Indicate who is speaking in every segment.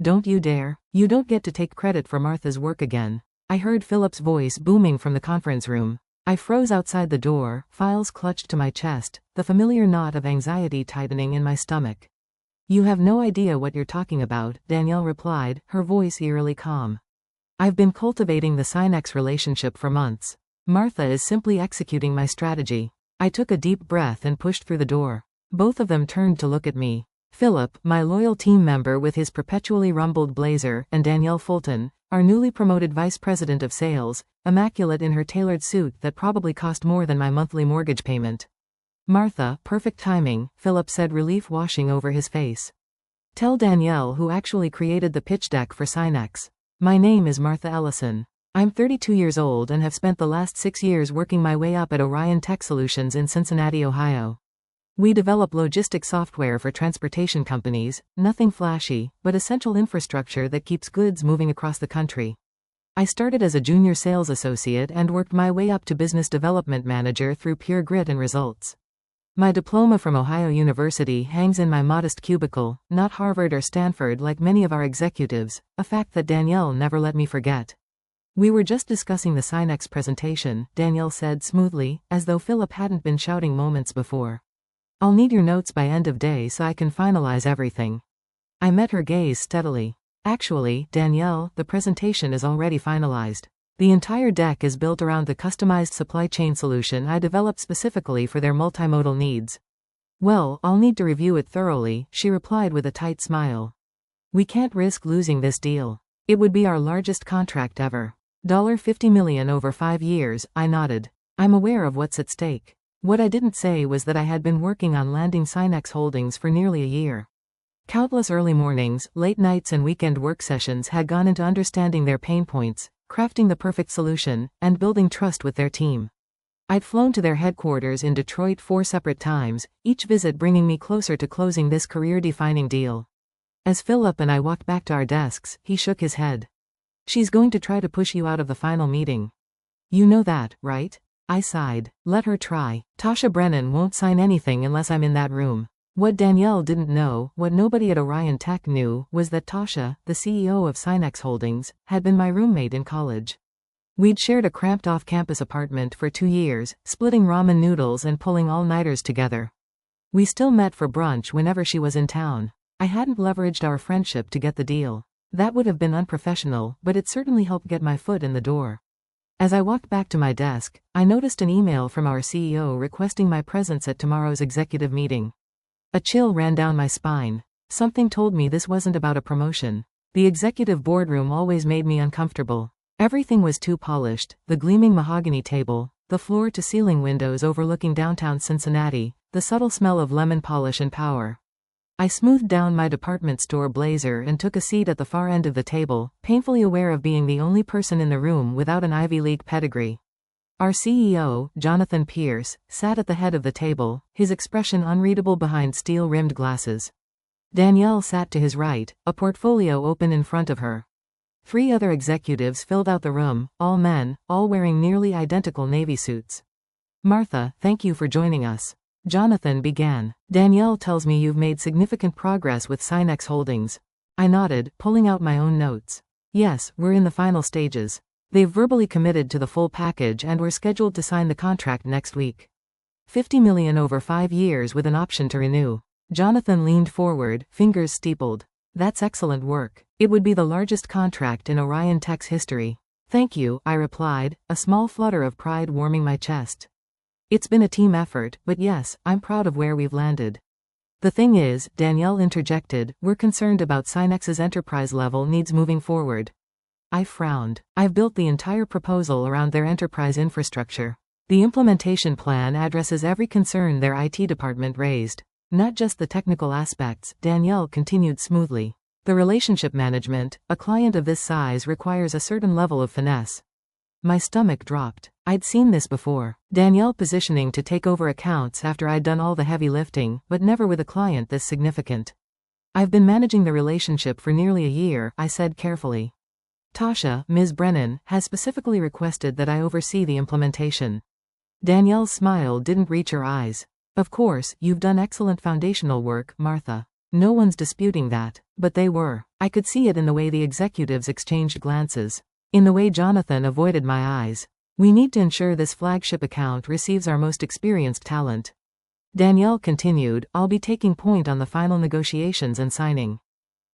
Speaker 1: Don't you dare. You don't get to take credit for Martha's work again. I heard Philip's voice booming from the conference room. I froze outside the door, files clutched to my chest, the familiar knot of anxiety tightening in my stomach. You have no idea what you're talking about, Danielle replied, her voice eerily calm. I've been cultivating the Sinex relationship for months. Martha is simply executing my strategy. I took a deep breath and pushed through the door. Both of them turned to look at me. Philip, my loyal team member with his perpetually rumpled blazer, and Danielle Fulton, our newly promoted vice president of sales, immaculate in her tailored suit that probably cost more than my monthly mortgage payment. Martha, perfect timing, Philip said, relief washing over his face. Tell Danielle who actually created the pitch deck for Sinex. My name is Martha Ellison. I'm 32 years old and have spent the last 6 years working my way up at Orion Tech Solutions in Cincinnati, Ohio. We develop logistics software for transportation companies, nothing flashy, but essential infrastructure that keeps goods moving across the country. I started as a junior sales associate and worked my way up to business development manager through pure grit and results. My diploma from Ohio University hangs in my modest cubicle, not Harvard or Stanford like many of our executives, a fact that Danielle never let me forget. We were just discussing the Sinex presentation, Danielle said smoothly, as though Philip hadn't been shouting moments before. I'll need your notes by end of day so I can finalize everything. I met her gaze steadily. Actually, Danielle, the presentation is already finalized. The entire deck is built around the customized supply chain solution I developed specifically for their multimodal needs. Well, I'll need to review it thoroughly, she replied with a tight smile. We can't risk losing this deal. It would be our largest contract ever. $50 million over 5 years, I nodded. I'm aware of what's at stake. What I didn't say was that I had been working on landing Sinex Holdings for nearly a year. Countless early mornings, late nights and weekend work sessions had gone into understanding their pain points, crafting the perfect solution, and building trust with their team. I'd flown to their headquarters in Detroit 4 separate times, each visit bringing me closer to closing this career-defining deal. As Philip and I walked back to our desks, he shook his head. She's going to try to push you out of the final meeting. You know that, right? I sighed. Let her try. Tasha Brennan won't sign anything unless I'm in that room. What Danielle didn't know, what nobody at Orion Tech knew, was that Tasha, the CEO of Sinex Holdings, had been my roommate in college. We'd shared a cramped off-campus apartment for 2 years, splitting ramen noodles and pulling all-nighters together. We still met for brunch whenever she was in town. I hadn't leveraged our friendship to get the deal. That would have been unprofessional, but it certainly helped get my foot in the door. As I walked back to my desk, I noticed an email from our CEO requesting my presence at tomorrow's executive meeting. A chill ran down my spine. Something told me this wasn't about a promotion. The executive boardroom always made me uncomfortable. Everything was too polished, the gleaming mahogany table, the floor-to-ceiling windows overlooking downtown Cincinnati, the subtle smell of lemon polish and power. I smoothed down my department store blazer and took a seat at the far end of the table, painfully aware of being the only person in the room without an Ivy League pedigree. Our CEO, Jonathan Pierce, sat at the head of the table, his expression unreadable behind steel-rimmed glasses. Danielle sat to his right, a portfolio open in front of her. 3 other executives filled out the room, all men, all wearing nearly identical navy suits. Martha, thank you for joining us. Jonathan began. Danielle tells me you've made significant progress with Sinex Holdings. I nodded, pulling out my own notes. Yes, we're in the final stages. They've verbally committed to the full package and we're scheduled to sign the contract next week. $50 million over 5 years with an option to renew. Jonathan leaned forward, fingers steepled. That's excellent work. It would be the largest contract in Orion Tech's history. Thank you, I replied, a small flutter of pride warming my chest. It's been a team effort, but yes, I'm proud of where we've landed. The thing is, Danielle interjected, we're concerned about Sinex's enterprise-level needs moving forward. I frowned. I've built the entire proposal around their enterprise infrastructure. The implementation plan addresses every concern their IT department raised. Not just the technical aspects, Danielle continued smoothly. The relationship management, a client of this size requires a certain level of finesse. My stomach dropped. I'd seen this before. Danielle positioning to take over accounts after I'd done all the heavy lifting, but never with a client this significant. I've been managing the relationship for nearly a year, I said carefully. Tasha, Ms. Brennan, has specifically requested that I oversee the implementation. Danielle's smile didn't reach her eyes. Of course, you've done excellent foundational work, Martha. No one's disputing that, but they were. I could see it in the way the executives exchanged glances. In the way Jonathan avoided my eyes. We need to ensure this flagship account receives our most experienced talent. Danielle continued, I'll be taking point on the final negotiations and signing.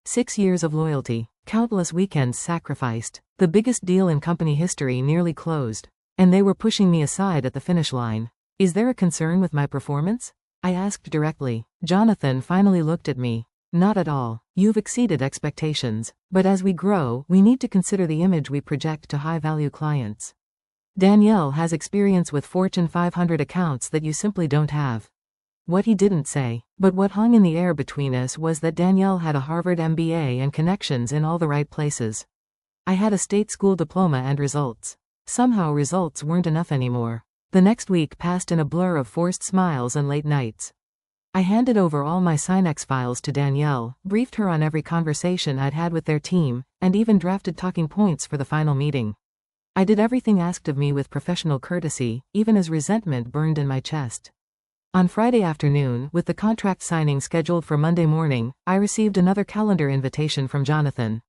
Speaker 1: 6 years of loyalty. Countless weekends sacrificed. The biggest deal in company history nearly closed. And they were pushing me aside at the finish line. Is there a concern with my performance? I asked directly. Jonathan finally looked at me. Not at all. You've exceeded expectations. But as we grow, we need to consider the image we project to high-value clients. Danielle has experience with Fortune 500 accounts that you simply don't have. What he didn't say, but what hung in the air between us was that Danielle had a Harvard MBA and connections in all the right places. I had a state school diploma and results. Somehow results weren't enough anymore. The next week passed in a blur of forced smiles and late nights. I handed over all my Signex files to Danielle, briefed her on every conversation I'd had with their team, and even drafted talking points for the final meeting. I did everything asked of me with professional courtesy, even as resentment burned in my chest. On Friday afternoon, with the contract signing scheduled for Monday morning, I received another calendar invitation from Jonathan.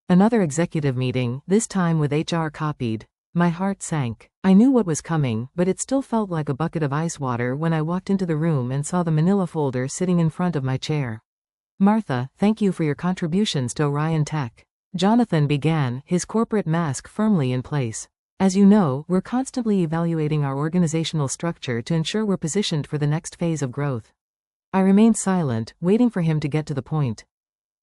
Speaker 1: Another executive meeting, this time with HR copied. My heart sank. I knew what was coming, but it still felt like a bucket of ice water when I walked into the room and saw the manila folder sitting in front of my chair. Martha, thank you for your contributions to Orion Tech. Jonathan began, his corporate mask firmly in place. As you know, we're constantly evaluating our organizational structure to ensure we're positioned for the next phase of growth. I remained silent, waiting for him to get to the point.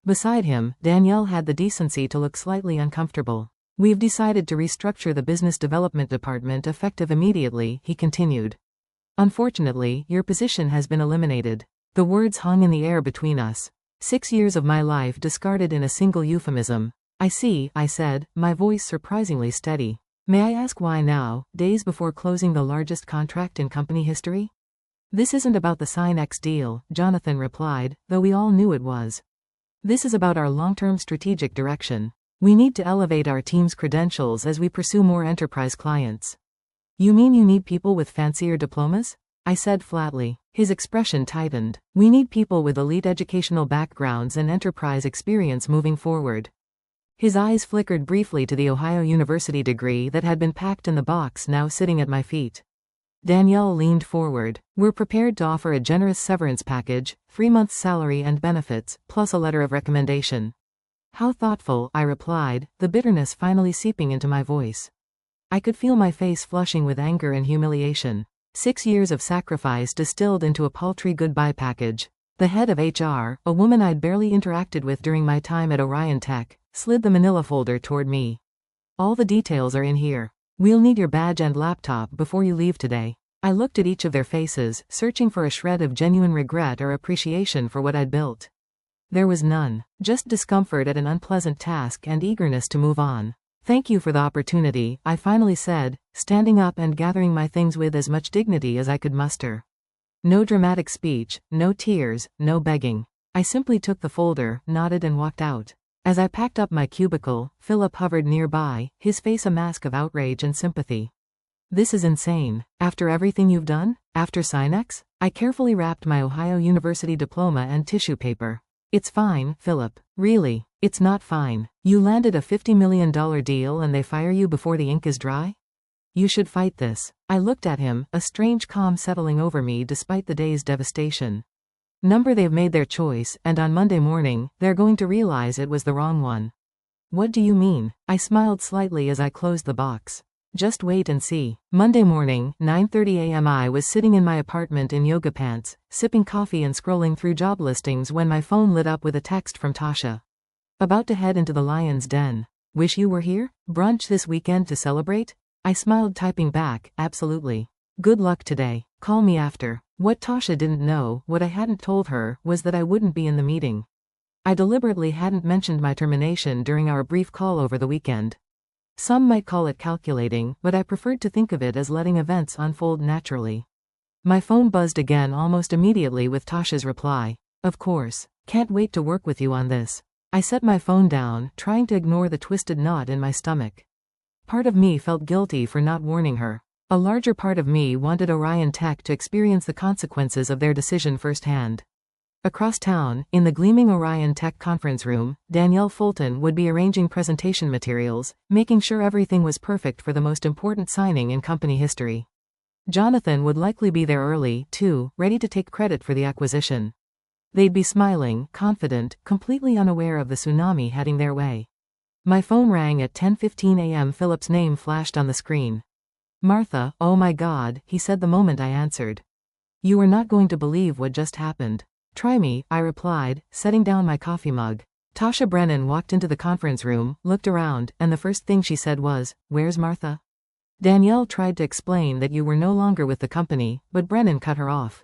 Speaker 1: Beside him, Danielle had the decency to look slightly uncomfortable. We've decided to restructure the business development department effective immediately, he continued. Unfortunately, your position has been eliminated. The words hung in the air between us. 6 years of my life discarded in a single euphemism. I see, I said, my voice surprisingly steady. May I ask why now, days before closing the largest contract in company history? This isn't about the Signex deal, Jonathan replied, though we all knew it was. This is about our long-term strategic direction. We need to elevate our team's credentials as we pursue more enterprise clients. You mean you need people with fancier diplomas? I said flatly. His expression tightened. We need people with elite educational backgrounds and enterprise experience moving forward. His eyes flickered briefly to the Ohio University degree that had been packed in the box now sitting at my feet. Danielle leaned forward. We're prepared to offer a generous severance package, 3 months' salary and benefits, plus a letter of recommendation. How thoughtful, I replied, the bitterness finally seeping into my voice. I could feel my face flushing with anger and humiliation. 6 years of sacrifice distilled into a paltry goodbye package. The head of HR, a woman I'd barely interacted with during my time at Orion Tech, slid the manila folder toward me. All the details are in here. We'll need your badge and laptop before you leave today. I looked at each of their faces, searching for a shred of genuine regret or appreciation for what I'd built. There was none, just discomfort at an unpleasant task and eagerness to move on. Thank you for the opportunity, I finally said, standing up and gathering my things with as much dignity as I could muster. No dramatic speech, no tears, no begging. I simply took the folder, nodded and walked out. As I packed up my cubicle, Philip hovered nearby, his face a mask of outrage and sympathy. This is insane. After everything you've done? After Signex? I carefully wrapped my Ohio University diploma and tissue paper. It's fine, Philip. Really, it's not fine. You landed a $50 million deal and they fire you before the ink is dry? You should fight this. I looked at him, a strange calm settling over me despite the day's devastation. They've made their choice, and on Monday morning, they're going to realize it was the wrong one. What do you mean? I smiled slightly as I closed the box. Just wait and see. Monday morning, 9:30 a.m. I was sitting in my apartment in yoga pants, sipping coffee and scrolling through job listings when my phone lit up with a text from Tasha. About to head into the lion's den. Wish you were here? Brunch this weekend to celebrate? I smiled typing back, absolutely. Good luck today. Call me after. What Tasha didn't know, what I hadn't told her, was that I wouldn't be in the meeting. I deliberately hadn't mentioned my termination during our brief call over the weekend. Some might call it calculating, but I preferred to think of it as letting events unfold naturally. My phone buzzed again almost immediately with Tasha's reply. Of course. Can't wait to work with you on this. I set my phone down, trying to ignore the twisted knot in my stomach. Part of me felt guilty for not warning her. A larger part of me wanted Orion Tech to experience the consequences of their decision firsthand. Across town, in the gleaming Orion Tech conference room, Danielle Fulton would be arranging presentation materials, making sure everything was perfect for the most important signing in company history. Jonathan would likely be there early, too, ready to take credit for the acquisition. They'd be smiling, confident, completely unaware of the tsunami heading their way. My phone rang at 10:15 a.m. Philip's name flashed on the screen. "Martha, oh my God," he said the moment I answered. "You are not going to believe what just happened." "Try me," I replied, setting down my coffee mug. Tasha Brennan walked into the conference room, looked around, and the first thing she said was, "Where's Martha?" Danielle tried to explain that you were no longer with the company, but Brennan cut her off.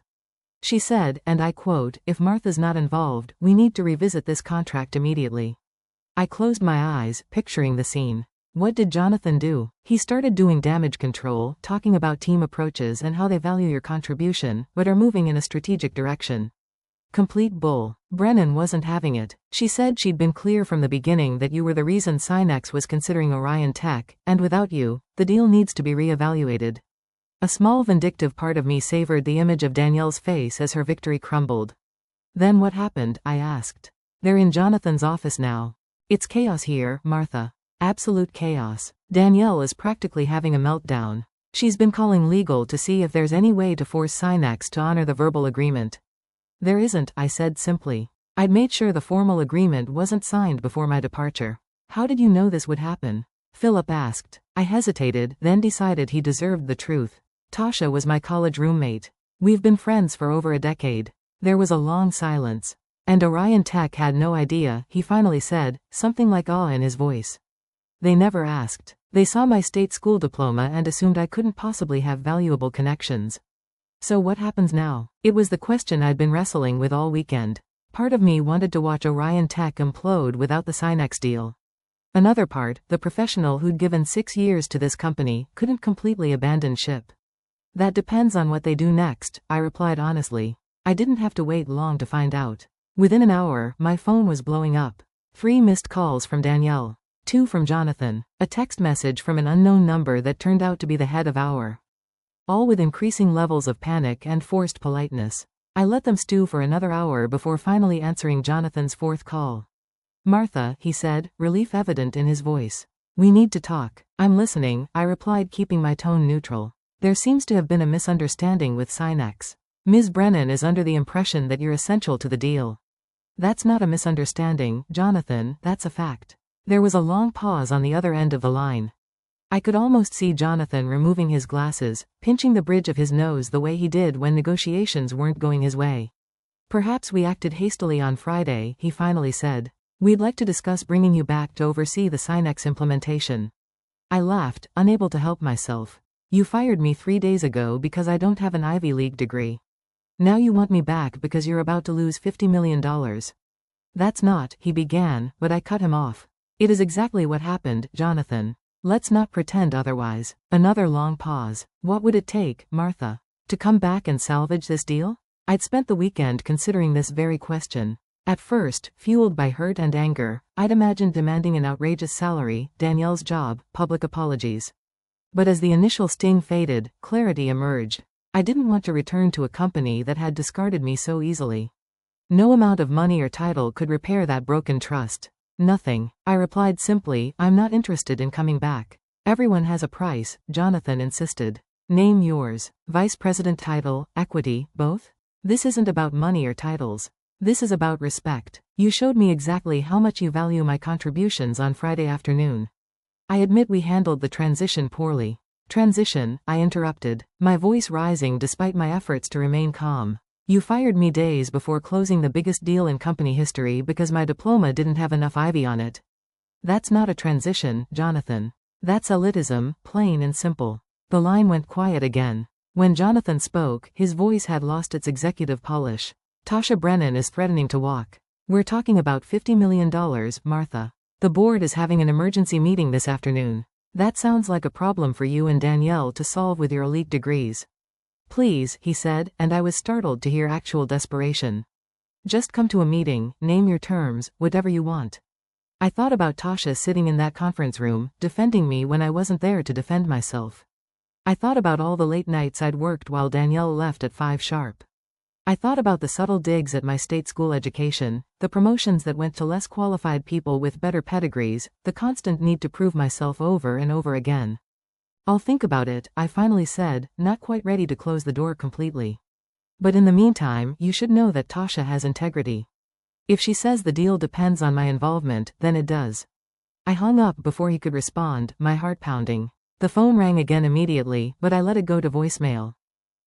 Speaker 1: She said, and I quote, "If Martha's not involved, we need to revisit this contract immediately." I closed my eyes, picturing the scene. What did Jonathan do? He started doing damage control, talking about team approaches and how they value your contribution, but are moving in a strategic direction. Complete bull. Brennan wasn't having it. She said she'd been clear from the beginning that you were the reason Synex was considering Orion Tech, and without you, the deal needs to be re-evaluated. A small vindictive part of me savored the image of Danielle's face as her victory crumbled. "Then what happened?" I asked. "They're in Jonathan's office now. It's chaos here, Martha. Absolute chaos. Danielle is practically having a meltdown. She's been calling legal to see if there's any way to force Synex to honor the verbal agreement." "There isn't," I said simply. "I'd made sure the formal agreement wasn't signed before my departure." "How did you know this would happen?" Philip asked. I hesitated, then decided he deserved the truth. "Tasha was my college roommate. We've been friends for over a decade." There was a long silence. "And Orion Tech had no idea," he finally said, something like awe in his voice. "They never asked. They saw my state school diploma and assumed I couldn't possibly have valuable connections." So what happens now? It was the question I'd been wrestling with all weekend. Part of me wanted to watch Orion Tech implode without the Synex deal. Another part, the professional who'd given 6 years to this company, couldn't completely abandon ship. "That depends on what they do next," I replied honestly. I didn't have to wait long to find out. Within an hour, my phone was blowing up. 3 missed calls from Danielle. 2 from Jonathan. A text message from an unknown number that turned out to be the head of our. All with increasing levels of panic and forced politeness. I let them stew for another hour before finally answering Jonathan's 4th call. "Martha," he said, relief evident in his voice. "We need to talk." "I'm listening," I replied, keeping my tone neutral. "There seems to have been a misunderstanding with Synex. Ms. Brennan is under the impression that you're essential to the deal." "That's not a misunderstanding, Jonathan, that's a fact." There was a long pause on the other end of the line. I could almost see Jonathan removing his glasses, pinching the bridge of his nose the way he did when negotiations weren't going his way. "Perhaps we acted hastily on Friday," he finally said. "We'd like to discuss bringing you back to oversee the Synex implementation." I laughed, unable to help myself. "You fired me 3 days ago because I don't have an Ivy League degree. Now you want me back because you're about to lose $50 million. That's not," he began, but I cut him off. "It is exactly what happened, Jonathan. Let's not pretend otherwise." Another long pause. "What would it take, Martha, to come back and salvage this deal?" I'd spent the weekend considering this very question. At first, fueled by hurt and anger, I'd imagined demanding an outrageous salary, Danielle's job, public apologies. But as the initial sting faded, clarity emerged. I didn't want to return to a company that had discarded me so easily. No amount of money or title could repair that broken trust. "Nothing," I replied simply. "I'm not interested in coming back." "Everyone has a price," Jonathan insisted. "Name yours. Vice president title, equity, both? This isn't about money or titles. This is about respect. You showed me exactly how much you value my contributions on Friday afternoon." I admit we handled the transition poorly. "Transition," I interrupted, my voice rising despite my efforts to remain calm. "You fired me days before closing the biggest deal in company history because my diploma didn't have enough Ivy on it. That's not a transition, Jonathan. That's elitism, plain and simple." The line went quiet again. When Jonathan spoke, his voice had lost its executive polish. "Tasha Brennan is threatening to walk. We're talking about $50 million, Martha. The board is having an emergency meeting this afternoon. That sounds like a problem for you and Danielle to solve with your elite degrees." "Please," he said, and I was startled to hear actual desperation. "Just come to a meeting, name your terms, whatever you want." I thought about Tasha sitting in that conference room, defending me when I wasn't there to defend myself. I thought about all the late nights I'd worked while Danielle left at 5 sharp. I thought about the subtle digs at my state school education, the promotions that went to less qualified people with better pedigrees, the constant need to prove myself over and over again. I'll think about it, I finally said, not quite ready to close the door completely. But in the meantime, you should know that Tasha has integrity. If she says the deal depends on my involvement, then it does. I hung up before he could respond, my heart pounding. The phone rang again immediately, but I let it go to voicemail.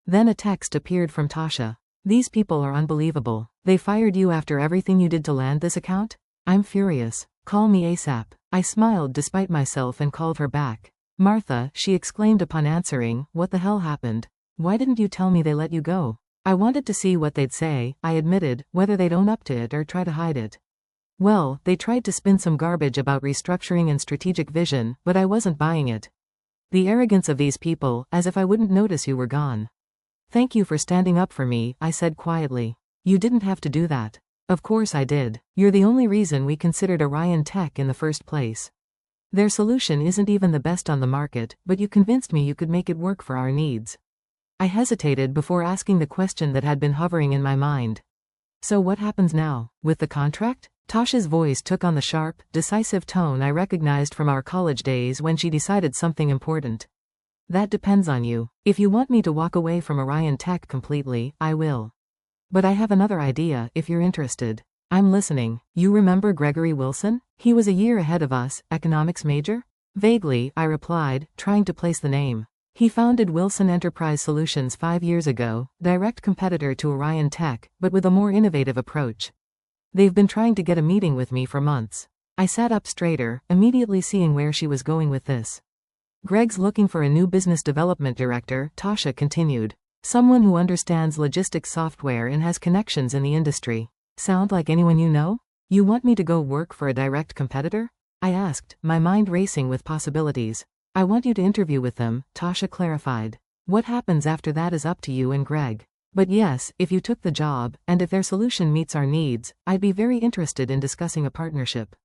Speaker 1: Then a text appeared from Tasha. These people are unbelievable. They fired you after everything you did to land this account? I'm furious. Call me ASAP. I smiled despite myself and called her back. Martha, she exclaimed upon answering, what the hell happened? Why didn't you tell me they let you go? I wanted to see what they'd say, I admitted, whether they'd own up to it or try to hide it. Well, they tried to spin some garbage about restructuring and strategic vision, but I wasn't buying it. The arrogance of these people, as if I wouldn't notice you were gone. Thank you for standing up for me, I said quietly. You didn't have to do that. Of course I did. You're the only reason we considered Orion Tech in the first place. Their solution isn't even the best on the market, but you convinced me you could make it work for our needs. I hesitated before asking the question that had been hovering in my mind. So what happens now? With the contract? Tasha's voice took on the sharp, decisive tone I recognized from our college days when she decided something important. That depends on you. If you want me to walk away from Orion Tech completely, I will. But I have another idea, if you're interested. I'm listening. You remember Gregory Wilson? He was a year ahead of us, economics major? Vaguely, I replied, trying to place the name. He founded Wilson Enterprise Solutions 5 years ago, direct competitor to Orion Tech, but with a more innovative approach. They've been trying to get a meeting with me for months. I sat up straighter, immediately seeing where she was going with this. Greg's looking for a new business development director, Tasha continued. Someone who understands logistics software and has connections in the industry. Sound like anyone you know? You want me to go work for a direct competitor? I asked, my mind racing with possibilities. I want you to interview with them, Tasha clarified. What happens after that is up to you and Greg. But yes, if you took the job, and if their solution meets our needs, I'd be very interested in discussing a partnership.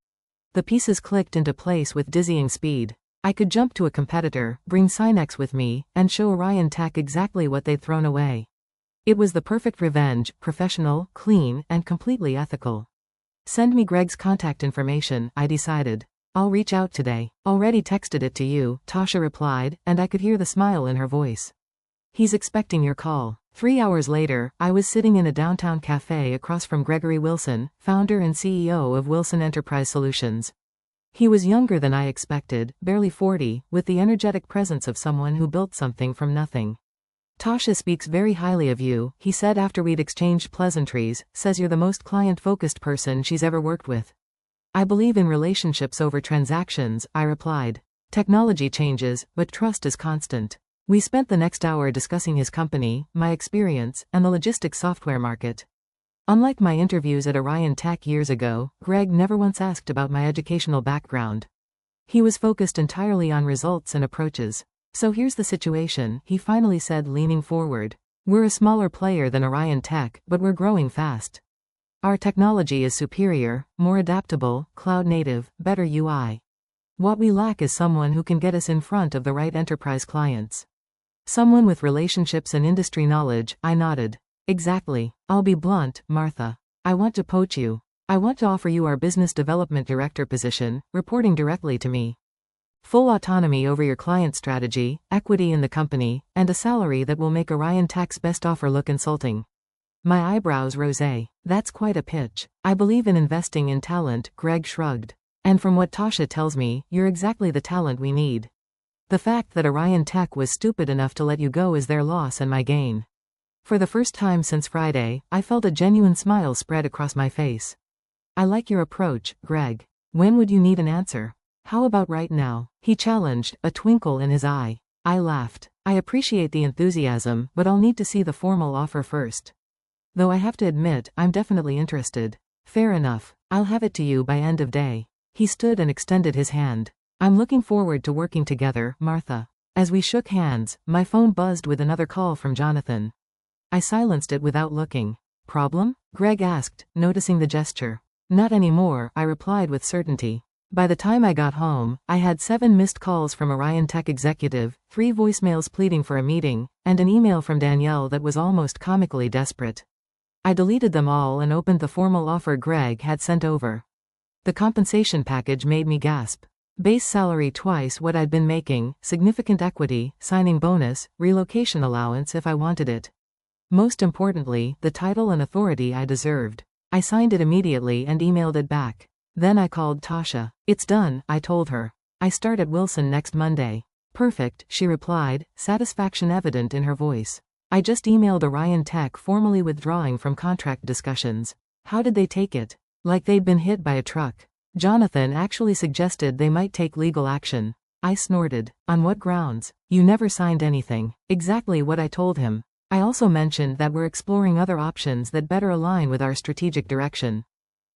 Speaker 1: The pieces clicked into place with dizzying speed. I could jump to a competitor, bring Synex with me, and show Orion Tech exactly what they'd thrown away. It was the perfect revenge, professional, clean, and completely ethical. Send me Greg's contact information, I decided. I'll reach out today. Already texted it to you, Tasha replied, and I could hear the smile in her voice. He's expecting your call. 3 hours later, I was sitting in a downtown cafe across from Gregory Wilson, founder and CEO of Wilson Enterprise Solutions. He was younger than I expected, barely 40, with the energetic presence of someone who built something from nothing. Tasha speaks very highly of you, he said after we'd exchanged pleasantries, says you're the most client-focused person she's ever worked with. I believe in relationships over transactions, I replied. Technology changes, but trust is constant. We spent the next hour discussing his company, my experience, and the logistics software market. Unlike my interviews at Orion Tech years ago, Greg never once asked about my educational background. He was focused entirely on results and approaches. So here's the situation, he finally said, leaning forward. We're a smaller player than Orion Tech, but we're growing fast. Our technology is superior, more adaptable, cloud-native, better UI. What we lack is someone who can get us in front of the right enterprise clients. Someone with relationships and industry knowledge, I nodded. Exactly. I'll be blunt, Martha. I want to poach you. I want to offer you our business development director position, reporting directly to me. Full autonomy over your client strategy, equity in the company, and a salary that will make Orion Tech's best offer look insulting. My eyebrows rose. That's quite a pitch. I believe in investing in talent, Greg shrugged. And from what Tasha tells me, you're exactly the talent we need. The fact that Orion Tech was stupid enough to let you go is their loss and my gain. For the first time since Friday, I felt a genuine smile spread across my face. I like your approach, Greg. When would you need an answer? How about right now? He challenged, a twinkle in his eye. I laughed. I appreciate the enthusiasm, but I'll need to see the formal offer first. Though I have to admit, I'm definitely interested. Fair enough. I'll have it to you by end of day. He stood and extended his hand. I'm looking forward to working together, Martha. As we shook hands, my phone buzzed with another call from Jonathan. I silenced it without looking. Problem? Greg asked, noticing the gesture. Not anymore, I replied with certainty. By the time I got home, I had 7 missed calls from Orion Tech executive, 3 voicemails pleading for a meeting, and an email from Danielle that was almost comically desperate. I deleted them all and opened the formal offer Greg had sent over. The compensation package made me gasp. Base salary twice what I'd been making, significant equity, signing bonus, relocation allowance if I wanted it. Most importantly, the title and authority I deserved. I signed it immediately and emailed it back. Then I called Tasha. It's done, I told her. I start at Wilson next Monday. Perfect, she replied, satisfaction evident in her voice. I just emailed Orion Tech formally withdrawing from contract discussions. How did they take it? Like they'd been hit by a truck. Jonathan actually suggested they might take legal action. I snorted. On what grounds? You never signed anything. Exactly what I told him. I also mentioned that we're exploring other options that better align with our strategic direction.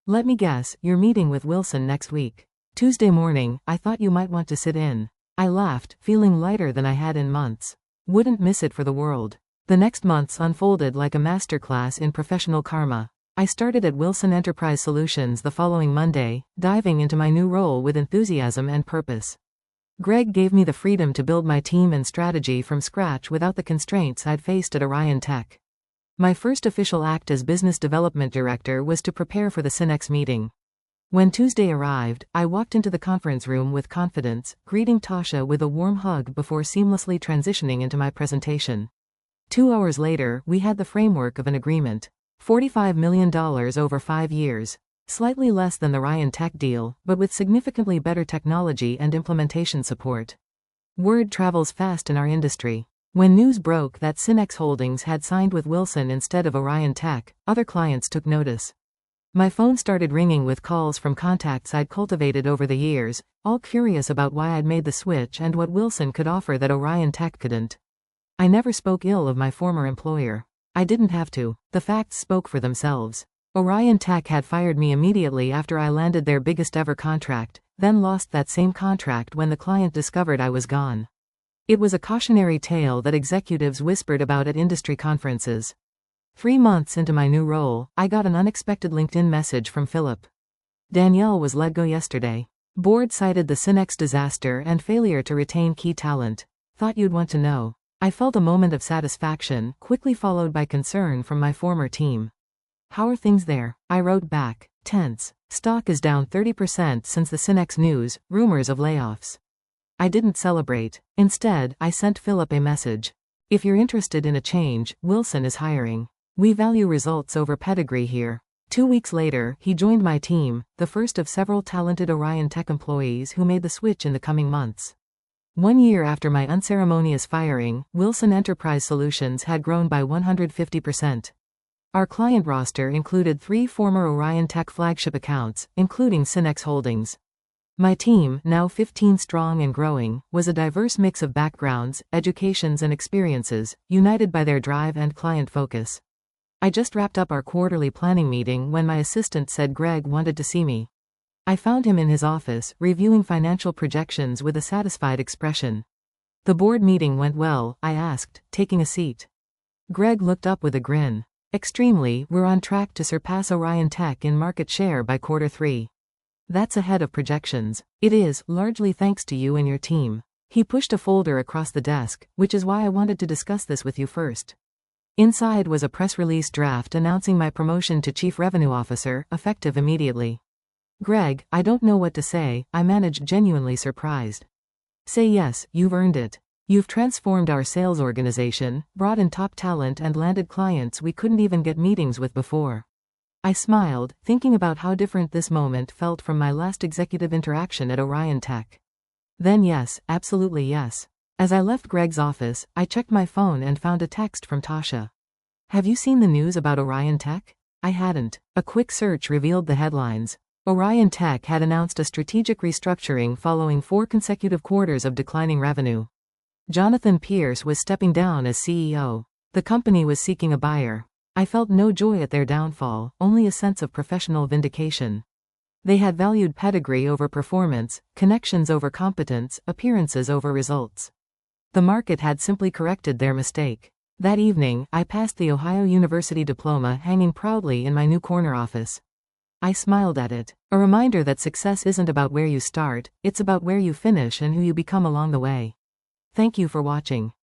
Speaker 1: Let me guess, you're meeting with Wilson next week. Tuesday morning, I thought you might want to sit in. I laughed, feeling lighter than I had in months. Wouldn't miss it for the world. The next months unfolded like a masterclass in professional karma. I started at Wilson Enterprise Solutions the following Monday, diving into my new role with enthusiasm and purpose. Greg gave me the freedom to build my team and strategy from scratch without the constraints I'd faced at Orion Tech. My first official act as business development director was to prepare for the Synex meeting. When Tuesday arrived, I walked into the conference room with confidence, greeting Tasha with a warm hug before seamlessly transitioning into my presentation. 2 hours later, we had the framework of an agreement. $45 million over 5 years. Slightly less than the Orion Tech deal, but with significantly better technology and implementation support. Word travels fast in our industry. When news broke that Synex Holdings had signed with Wilson instead of Orion Tech, other clients took notice. My phone started ringing with calls from contacts I'd cultivated over the years, all curious about why I'd made the switch and what Wilson could offer that Orion Tech couldn't. I never spoke ill of my former employer. I didn't have to. The facts spoke for themselves. Orion Tech had fired me immediately after I landed their biggest ever contract, then lost that same contract when the client discovered I was gone. It was a cautionary tale that executives whispered about at industry conferences. 3 months into my new role, I got an unexpected LinkedIn message from Philip. Danielle was let go yesterday. Board cited the Synex disaster and failure to retain key talent. Thought you'd want to know. I felt a moment of satisfaction, quickly followed by concern from my former team. How are things there? I wrote back. Tense. Stock is down 30% since the Synex news, rumors of layoffs. I didn't celebrate. Instead, I sent Philip a message. If you're interested in a change, Wilson is hiring. We value results over pedigree here. 2 weeks later, he joined my team, the first of several talented Orion Tech employees who made the switch in the coming months. 1 year after my unceremonious firing, Wilson Enterprise Solutions had grown by 150%. Our client roster included 3 former Orion Tech flagship accounts, including Synex Holdings. My team, now 15 strong and growing, was a diverse mix of backgrounds, educations and experiences, united by their drive and client focus. I just wrapped up our quarterly planning meeting when my assistant said Greg wanted to see me. I found him in his office, reviewing financial projections with a satisfied expression. The board meeting went well, I asked, taking a seat. Greg looked up with a grin. Extremely, we're on track to surpass Orion Tech in market share by Q3. That's ahead of projections. It is, largely thanks to you and your team. He pushed a folder across the desk, which is why I wanted to discuss this with you first. Inside was a press release draft announcing my promotion to Chief Revenue Officer, effective immediately. Greg, I don't know what to say, I managed, genuinely surprised. Say yes, you've earned it. You've transformed our sales organization, brought in top talent and landed clients we couldn't even get meetings with before. I smiled, thinking about how different this moment felt from my last executive interaction at Orion Tech. Then yes, absolutely yes. As I left Greg's office, I checked my phone and found a text from Tasha. Have you seen the news about Orion Tech? I hadn't. A quick search revealed the headlines. Orion Tech had announced a strategic restructuring following 4 consecutive quarters of declining revenue. Jonathan Pierce was stepping down as CEO. The company was seeking a buyer. I felt no joy at their downfall, only a sense of professional vindication. They had valued pedigree over performance, connections over competence, appearances over results. The market had simply corrected their mistake. That evening, I passed the Ohio University diploma hanging proudly in my new corner office. I smiled at it, a reminder that success isn't about where you start, it's about where you finish and who you become along the way. Thank you for watching.